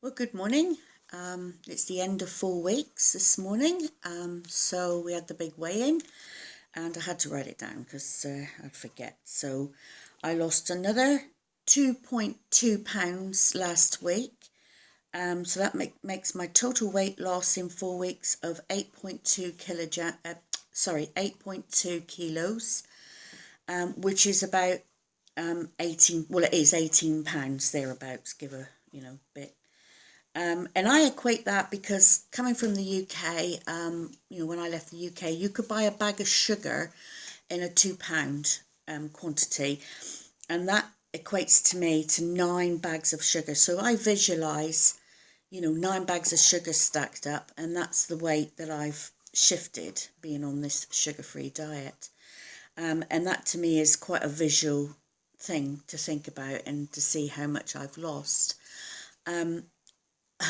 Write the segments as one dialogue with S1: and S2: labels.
S1: Well, good morning. It's the end of 4 weeks this morning, so we had the big weigh-in, and I had to write it down because I'd forget. So I lost another 2.2 pounds last week, so that makes my total weight loss in 4 weeks of 8.2 kilos, which is about 18. Well, it is 18 pounds thereabouts, give a bit. And I equate that because coming from the UK, when I left the UK, you could buy a bag of sugar in a £2 quantity, and that equates to me to 9 bags of sugar. So I visualize, 9 bags of sugar stacked up, and that's the weight that I've shifted being on this sugar-free diet. And that to me is quite a visual thing to think about and to see how much I've lost.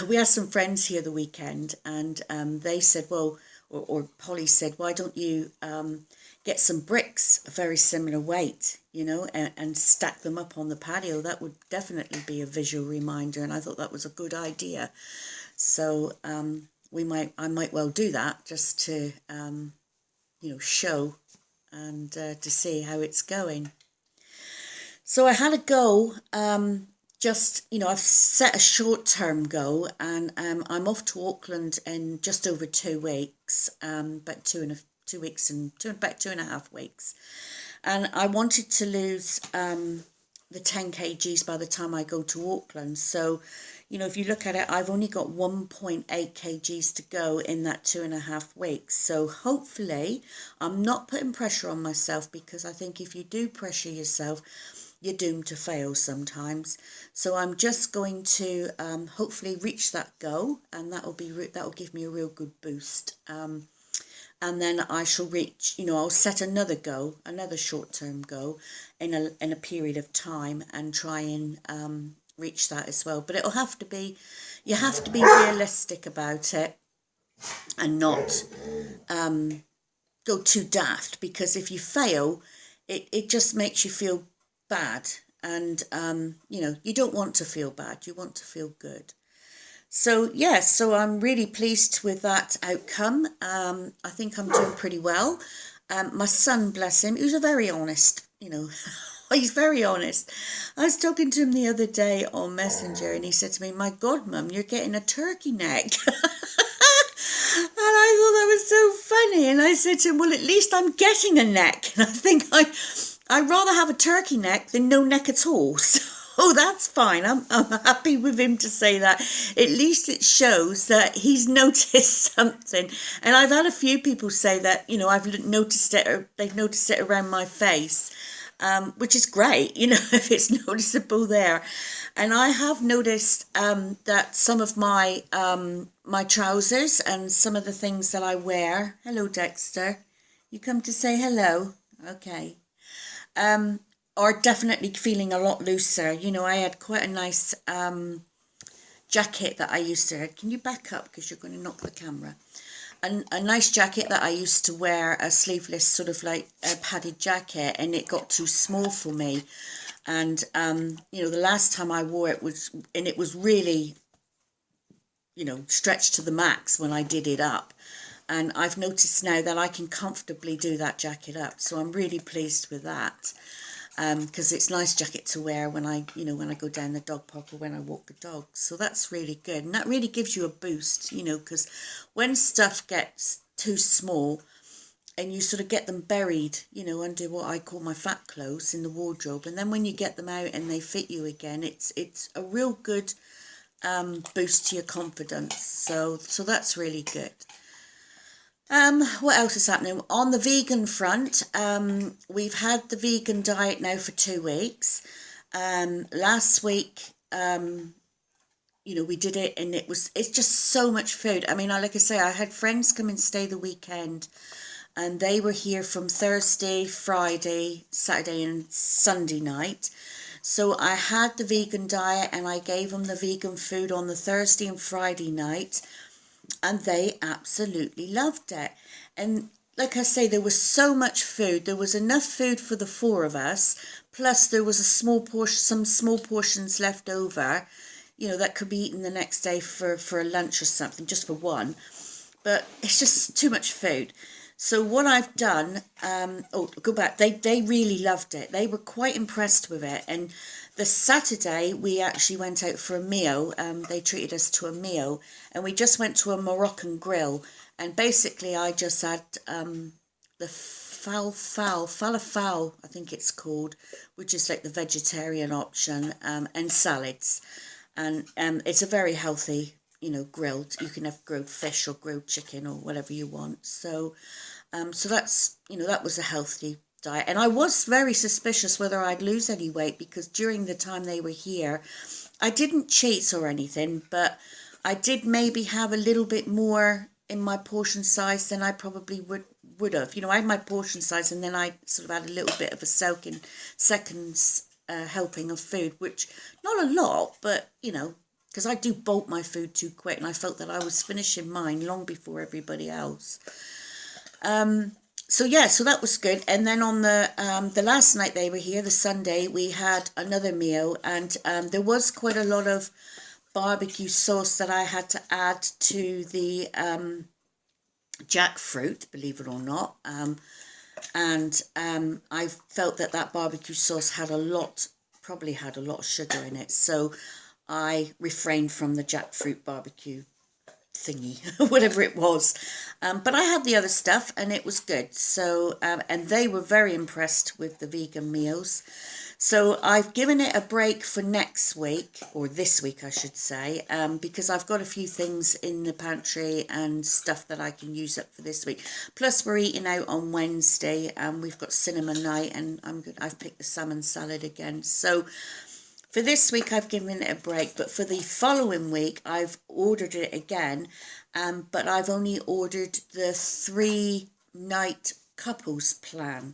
S1: We had some friends here the weekend, and they said, well, or Polly said, why don't you get some bricks a very similar weight, and stack them up on the patio? That would definitely be a visual reminder, and I thought that was a good idea. So I might well do that just to, show and to see how it's going. So I had a go. I've set a short-term goal, and I'm off to Auckland in just over 2 weeks, about 2 weeks and about 2.5 weeks. And I wanted to lose the 10 kgs by the time I go to Auckland. So, if you look at it, I've only got 1.8 kgs to go in that 2.5 weeks. So hopefully I'm not putting pressure on myself, because I think if you do pressure yourself, you're doomed to fail sometimes. So I'm just going to hopefully reach that goal, and that'll give me a real good boost. And then I shall reach, I'll set another goal, another short-term goal in a period of time, and try and reach that as well. But you have to be realistic about it, and not go too daft, because if you fail, it just makes you feel bad, and you don't want to feel bad, you want to feel good. So so I'm really pleased with that outcome. I think I'm doing pretty well. My son, bless him, he was a very honest, he's very honest. I was talking to him the other day on Messenger, and he said to me, my God, Mum, you're getting a turkey neck. And I thought that was so funny. And I said to him, well, at least I'm getting a neck. And I think I'd rather have a turkey neck than no neck at all. So that's fine. I'm happy with him to say that. At least it shows that he's noticed something. And I've had a few people say that, I've noticed it, or they've noticed it around my face. Which is great, if it's noticeable there. And I have noticed that some of my my trousers and some of the things that I wear. Hello, Dexter. You come to say hello? Okay. Are definitely feeling a lot looser. I had quite a nice jacket that I used to. Can you back up, because you're going to knock the camera? A nice jacket that I used to wear, a sleeveless sort of like a padded jacket, and it got too small for me. And the last time I wore it was really, stretched to the max when I did it up. And I've noticed now that I can comfortably do that jacket up, so I'm really pleased with that. Because it's a nice jacket to wear when I go down the dog park or when I walk the dogs. So that's really good. And that really gives you a boost, because when stuff gets too small and you sort of get them buried, under what I call my fat clothes in the wardrobe, and then when you get them out and they fit you again, it's a real good boost to your confidence. So that's really good. What else is happening? On the vegan front, we've had the vegan diet now for 2 weeks. Last week, we did it, and it's just so much food. I mean, like I say, I had friends come and stay the weekend, and they were here from Thursday, Friday, Saturday and Sunday night. So I had the vegan diet, and I gave them the vegan food on the Thursday and Friday night, and they absolutely loved it. And like I say, there was so much food. There was enough food for the 4 of us, plus there was some small portions left over, you know, that could be eaten the next day for a lunch or something, just for one. But it's just too much food. So what I've done, go back. They really loved it. They were quite impressed with it. And the Saturday we actually went out for a meal. They treated us to a meal, and we just went to a Moroccan grill. And basically, I just had the falafel, I think it's called, which is like the vegetarian option, and salads. And it's a very healthy, you know, grilled. You can have grilled fish or grilled chicken or whatever you want. So, so that's, you know, that was a healthy diet. And I was very suspicious whether I'd lose any weight, because during the time they were here, I didn't cheat or anything, but I did maybe have a little bit more in my portion size than I probably would have. You know, I had my portion size, and then I sort of had a little bit of a second helping of food, which not a lot, but you know, because I do bolt my food too quick, and I felt that I was finishing mine long before everybody else. So yeah, so that was good. And then on the last night they were here, the Sunday, we had another meal, and there was quite a lot of barbecue sauce that I had to add to the jackfruit, believe it or not. And I felt that that barbecue sauce probably had a lot of sugar in it. So I refrained from the jackfruit barbecue thingy, whatever it was. But I had the other stuff, and it was good. So, and they were very impressed with the vegan meals. So I've given it a break for next week, or this week I should say, because I've got a few things in the pantry and stuff that I can use up for this week. Plus we're eating out on Wednesday, and we've got cinema night, and I've picked the salmon salad again. So for this week I've given it a break, but for the following week I've ordered it again, but I've only ordered the 3-night couples plan.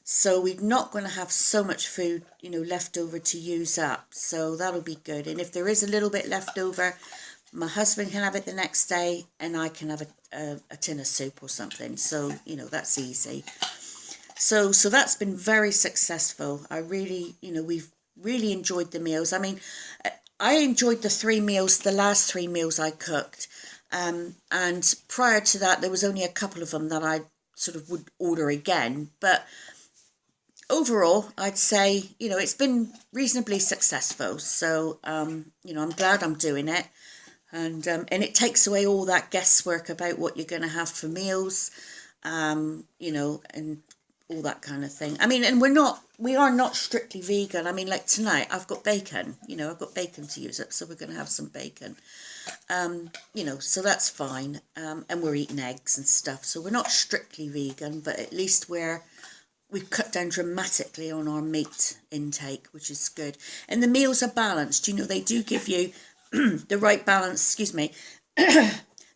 S1: So we're not going to have so much food, you know, left over to use up. So that'll be good. And if there is a little bit left over, my husband can have it the next day, and I can have a tin of soup or something. So, you know, that's easy. So that's been very successful. I really, you know, we've really enjoyed the meals. I mean, I enjoyed the last 3 meals I cooked. And prior to that, there was only a couple of them that I sort of would order again. But overall, I'd say, you know, it's been reasonably successful. So, you know, I'm glad I'm doing it. And it takes away all that guesswork about what you're going to have for meals, you know, and all that kind of thing. I mean, and we are not strictly vegan. I mean, like tonight, I've got bacon, you know, I've got bacon to use up, so we're going to have some bacon. You know, so that's fine. And we're eating eggs and stuff. So we're not strictly vegan, but at least we've cut down dramatically on our meat intake, which is good. And the meals are balanced. You know, they do give you the right balance, the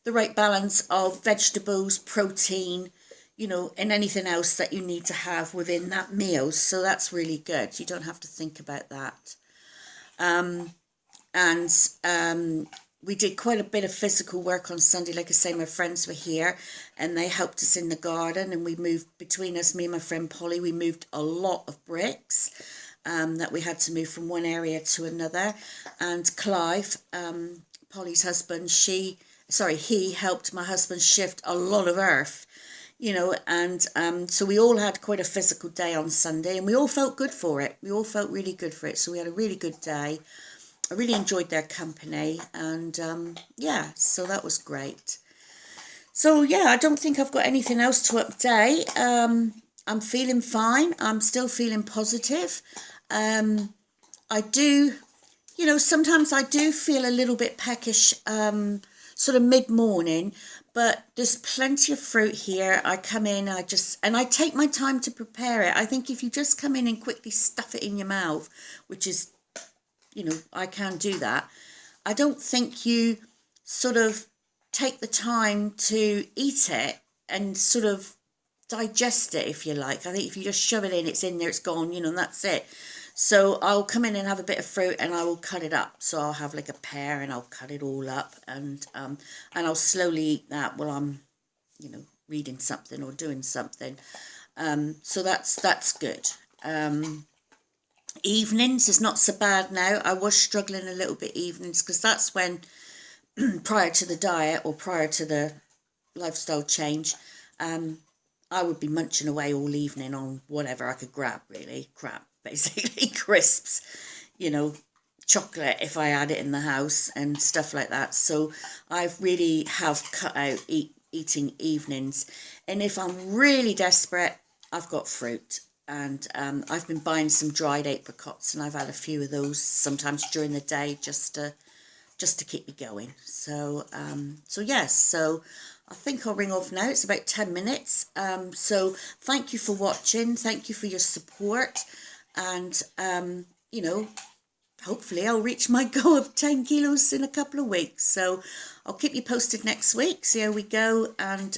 S1: right balance of vegetables, protein, you know, and anything else that you need to have within that meal. So that's really good. You don't have to think about that. We did quite a bit of physical work on Sunday. Like I say, my friends were here and they helped us in the garden, and we moved between us, me and my friend Polly, we moved a lot of bricks that we had to move from one area to another. And Clive, Polly's husband, he helped my husband shift a lot of earth, you know, and so we all had quite a physical day on Sunday, and we all felt good for it. We all felt really good for it. So we had a really good day. I really enjoyed their company, and yeah, so that was great. So yeah, I don't think I've got anything else to update. I'm feeling fine. I'm still feeling positive. I do, you know, sometimes I do feel a little bit peckish, sort of mid-morning, but there's plenty of fruit here. I come in, and I take my time to prepare it. I think if you just come in and quickly stuff it in your mouth, which is, you know, I can do that, I don't think you sort of take the time to eat it and sort of digest it, if you like. I think if you just shove it in, it's in there, it's gone, you know, and that's it. So I'll come in and have a bit of fruit, and I will cut it up. So I'll have like a pear, and I'll cut it all up, and I'll slowly eat that while I'm, you know, reading something or doing something. So that's good. Evenings is not so bad now. I was struggling a little bit evenings because that's when, prior to the diet or prior to the lifestyle change, I would be munching away all evening on whatever I could grab, really. Crap, basically. Crisps, you know, chocolate if I had it in the house and stuff like that. So I really have cut out eating evenings. And if I'm really desperate, I've got fruit. And I've been buying some dried apricots, and I've had a few of those sometimes during the day just to keep me going. So yes, so I think I'll ring off now. It's about 10 minutes. So thank you for watching. Thank you for your support. And, you know, hopefully I'll reach my goal of 10 kilos in a couple of weeks. So I'll keep you posted next week, see how we go. And,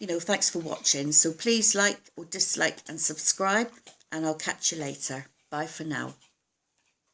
S1: you know, thanks for watching. So please like or dislike and subscribe, and I'll catch you later. Bye for now.